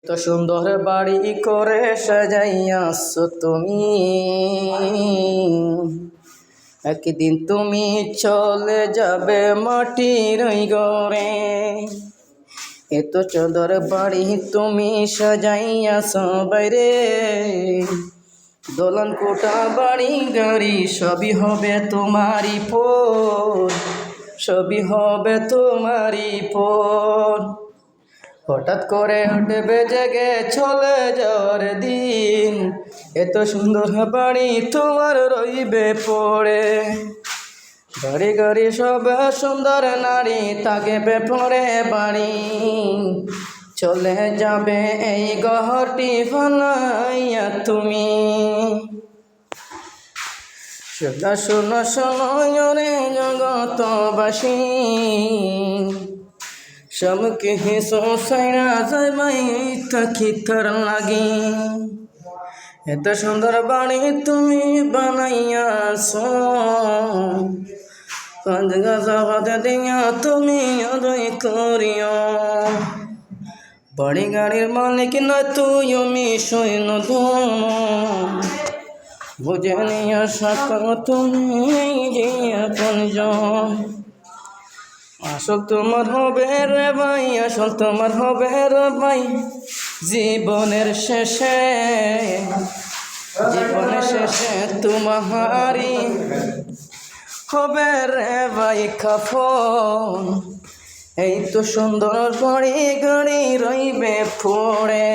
তো সুন্দর বাড়ি করে সাজাইয়াছো তুমি, একদিন তুমি চলে যাবে মাটির ওই ঘরে। এত সুন্দর বাড়ি তুমি সাজাইয়াছো বাইরে, দোলন কোটা বাড়ি গাড়ি সবই হবে তোমারই পর, সবই হবে তোমারই পর। হঠাৎ করে উঠবে জেগে চলে যাওয়ার দিন, এত সুন্দর বাড়ি তোমার রইবে পড়ে। গাড়ি গাড়ি সব সুন্দর নারী থাকবে পড়ে বাড়ি, চলে যাবে এই ঘরটি ফালাইয়া তুমি। শোনো শোনো শোনো রে জগতবাসী, সবকে হেসো সাইরা যাইবাই থাকি তার লাগি। এত সুন্দর বাড়ি তুমি বানাইয়াছো, পাঁচ গাছা বাদে দিয়া তুমি আদায় করিও। বাড়ি গাড়ির মালিক না তুই আমি সৈন্য ধন, বুঝে নিয়া সাকার তুমি যে আপনজন। আসল তোমার হবে রে ভাই, আসল তোমার হবে রে ভাই, জীবনের শেষে, জীবনের শেষে তোমারই হবে রে ভাই কাফন। এই তো সুন্দর বাড়ি গাড়ি রইবে পড়ে।